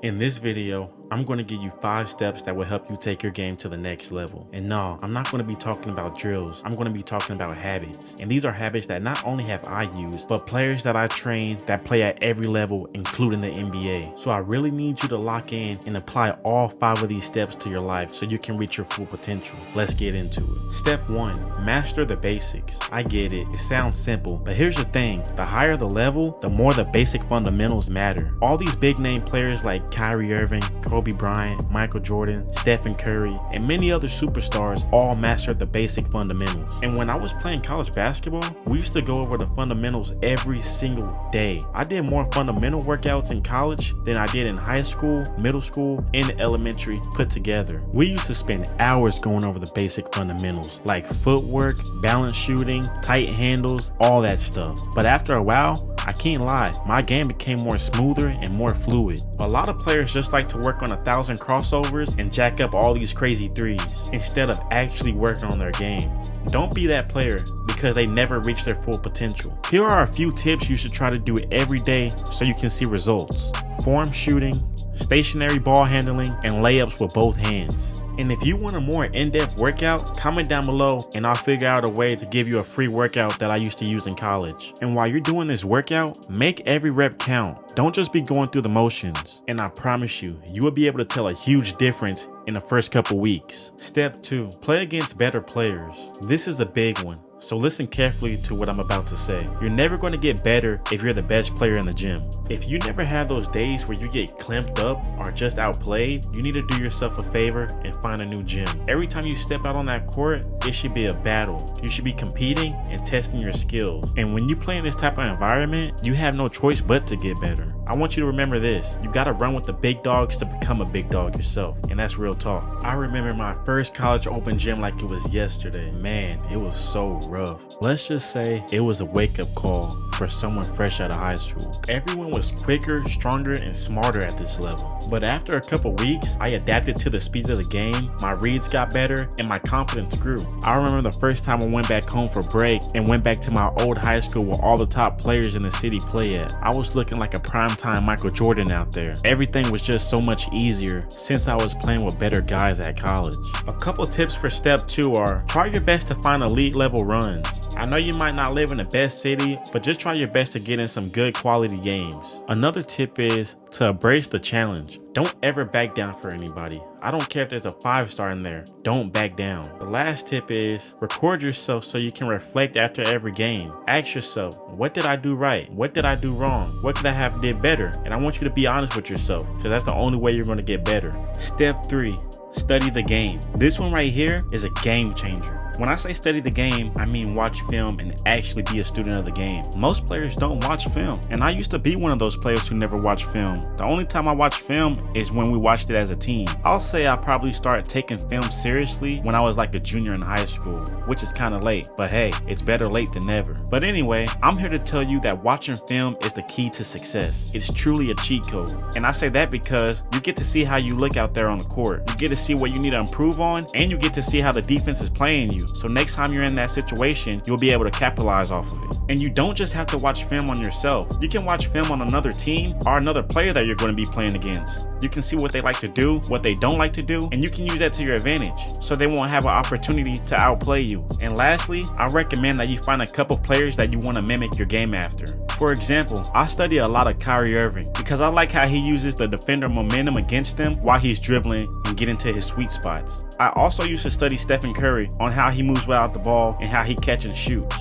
In this video, I'm going to give you 5 steps that will help you take your game to the next level. And no, I'm not going to be talking about drills. I'm going to be talking about habits. And these are habits that not only have I used, but players that I train that play at every level, including the NBA. So I really need you to lock in and apply all 5 of these steps to your life so you can reach your full potential. Let's get into it. Step 1, master the basics. I get it. It sounds simple, but here's the thing. The higher the level, the more the basic fundamentals matter. All these big name players like Kyrie Irving, Kobe Bryant, Michael Jordan, Stephen Curry, and many other superstars all mastered the basic fundamentals. And when I was playing college basketball, we used to go over the fundamentals every single day. I did more fundamental workouts in college than I did in high school, middle school, and elementary put together. We used to spend hours going over the basic fundamentals like footwork, balance shooting, tight handles, all that stuff. But after a while, I can't lie, my game became more smoother and more fluid. A lot of players just like to work on 1,000 crossovers and jack up all these crazy threes instead of actually working on their game. Don't be that player because they never reach their full potential. Here are a few tips you should try to do every day so you can see results. Form shooting, stationary ball handling, and layups with both hands. And if you want a more in-depth workout, comment down below and I'll figure out a way to give you a free workout that I used to use in college. And while you're doing this workout, make every rep count. Don't just be going through the motions. And I promise you, you will be able to tell a huge difference in the first couple weeks. Step 2, play against better players. This is a big one. So listen carefully to what I'm about to say. You're never going to get better if you're the best player in the gym. If you never have those days where you get clamped up or just outplayed, you need to do yourself a favor and find a new gym. Every time you step out on that court, it should be a battle. You should be competing and testing your skills. And when you play in this type of environment, you have no choice but to get better. I want you to remember this. You gotta run with the big dogs to become a big dog yourself. And that's real talk. I remember my first college open gym like it was yesterday. Man, it was so rough. Let's just say it was a wake-up call for someone fresh out of high school. Everyone was quicker, stronger, and smarter at this level. But after a couple weeks, I adapted to the speed of the game, my reads got better, and my confidence grew. I remember the first time I went back home for break and went back to my old high school where all the top players in the city play at. I was looking like a primetime Michael Jordan out there. Everything was just so much easier since I was playing with better guys at college. A couple tips for step 2 are, try your best to find elite level runs. I know you might not live in the best city, but just try your best to get in some good quality games. Another tip is to embrace the challenge. Don't ever back down for anybody. I don't care if there's a 5-star in there. Don't back down. The last tip is record yourself so you can reflect after every game. Ask yourself, what did I do right? What did I do wrong? What could I have did better? And I want you to be honest with yourself because that's the only way you're going to get better. Step 3, study the game. This one right here is a game changer. When I say study the game, I mean watch film and actually be a student of the game. Most players don't watch film, and I used to be one of those players who never watched film. The only time I watched film is when we watched it as a team. I'll say I probably started taking film seriously when I was like a junior in high school, which is kind of late, but hey, it's better late than never. But anyway, I'm here to tell you that watching film is the key to success. It's truly a cheat code, and I say that because you get to see how you look out there on the court. You get to see what you need to improve on, and you get to see how the defense is playing you. So next time you're in that situation, you'll be able to capitalize off of it. And you don't just have to watch film on yourself. You can watch film on another team or another player that you're going to be playing against. You can see what they like to do, what they don't like to do, and you can use that to your advantage so they won't have an opportunity to outplay you. And lastly, I recommend that you find a couple players that you want to mimic your game after. For example, I study a lot of Kyrie Irving because I like how he uses the defender momentum against them while he's dribbling and get into his sweet spots. I also used to study Stephen Curry on how he moves without the ball and how he catches and shoots.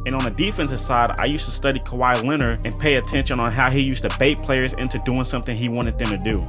And on the defensive side, I used to study Kawhi Leonard and pay attention on how he used to bait players into doing something he wanted them to do.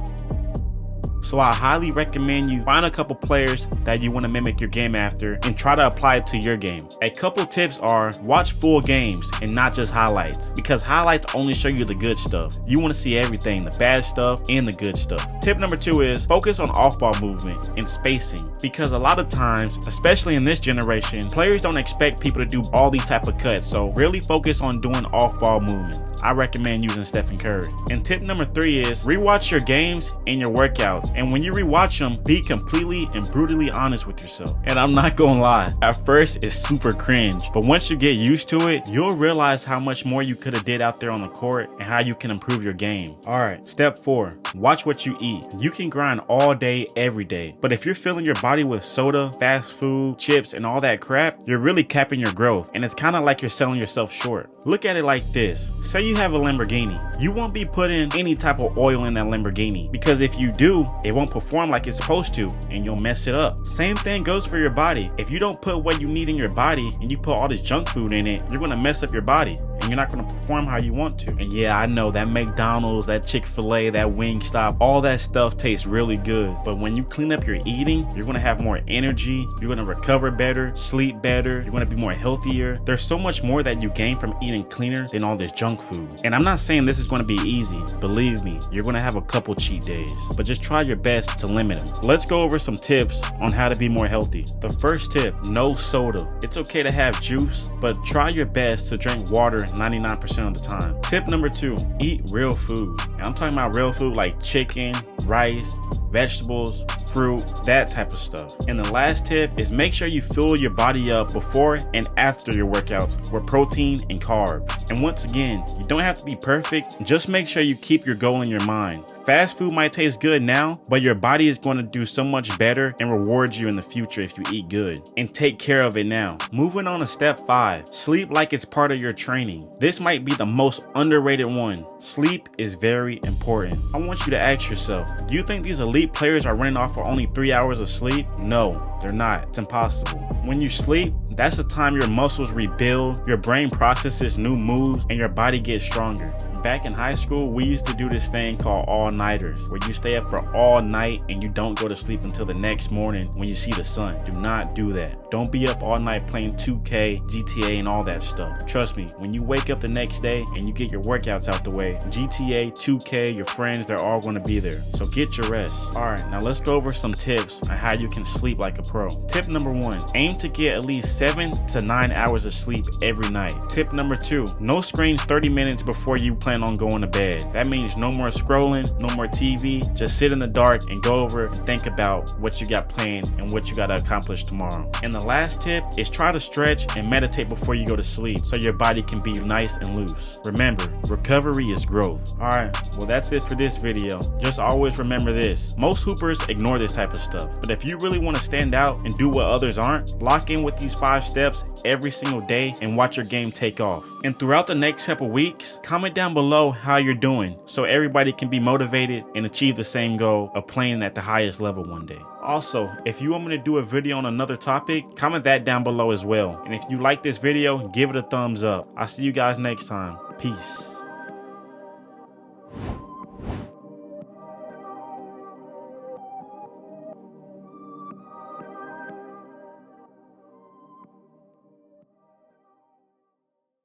So I highly recommend you find a couple players that you want to mimic your game after and try to apply it to your game. A couple tips are watch full games and not just highlights, because highlights only show you the good stuff. You want to see everything, the bad stuff and the good stuff. Tip number 2 is focus on off-ball movement and spacing, because a lot of times, especially in this generation, players don't expect people to do all these type of cuts. So really focus on doing off-ball movements. I recommend using Stephen Curry. And tip number 3 is rewatch your games and your workouts And when you rewatch them, be completely and brutally honest with yourself. And I'm not gonna lie, at first it's super cringe, but once you get used to it, you'll realize how much more you could have did out there on the court and how you can improve your game. Alright, step 4, watch what you eat. You can grind all day, every day, but if you're filling your body with soda, fast food, chips, and all that crap, you're really capping your growth, and it's kind of like you're selling yourself short. Look at it like this. Say you have a Lamborghini. You won't be putting any type of oil in that Lamborghini, because if you do, it won't perform like it's supposed to, and you'll mess it up. Same thing goes for your body. If you don't put what you need in your body and you put all this junk food in it, you're gonna mess up your body and you're not gonna perform how you want to. And yeah, I know that McDonald's, that Chick-fil-A, that Wingstop, all that stuff tastes really good. But when you clean up your eating, you're gonna have more energy, you're gonna recover better, sleep better, you're gonna be more healthier. There's so much more that you gain from eating cleaner than all this junk food. And I'm not saying this is gonna be easy. Believe me, you're gonna have a couple cheat days, but just try your best to limit them. Let's go over some tips on how to be more healthy. The first tip, no soda. It's okay to have juice, but try your best to drink water 99% of the time. Tip number 2, eat real food. And I'm talking about real food like chicken, rice, vegetables, fruit, that type of stuff. And the last tip is make sure you fill your body up before and after your workouts with protein and carbs. And once again, you don't have to be perfect, just make sure you keep your goal in your mind. Fast food might taste good now, but your body is going to do so much better and reward you in the future if you eat good. And take care of it now. Moving on to step 5, sleep like it's part of your training. This might be the most underrated one. Sleep is very important. I want you to ask yourself, do you think these elite players are running off for only 3 hours of sleep? No, they're not. It's impossible. When you sleep, that's the time your muscles rebuild, your brain processes new moves, and your body gets stronger. Back in high school, we used to do this thing called all-nighters, where you stay up for all night and you don't go to sleep until the next morning when you see the sun. Do not do that. Don't be up all night playing 2K, GTA, and all that stuff. Trust me, when you wake up the next day and you get your workouts out the way, GTA, 2K, your friends, they're all going to be there. So get your rest. Alright, now let's go over some tips on how you can sleep like a pro. Tip number 1, aim to get at least 7 to 9 hours of sleep every night. Tip number 2, no screens 30 minutes before you plan on going to bed. That means no more scrolling, no more TV. Just sit in the dark and go over and think about what you got planned and what you got to accomplish tomorrow. And the last tip is try to stretch and meditate before you go to sleep so your body can be nice and loose. Remember, recovery is growth. Alright, well that's it for this video. Just always remember this. Most hoopers ignore this type of stuff, but if you really want to stand out and do what others aren't, lock in with these 5 steps every single day and watch your game take off. And throughout the next couple weeks, comment down below how you're doing so everybody can be motivated and achieve the same goal of playing at the highest level one day. Also, if you want me to do a video on another topic, comment that down below as well. And if you like this video, give it a thumbs up. I'll see you guys next time. Peace.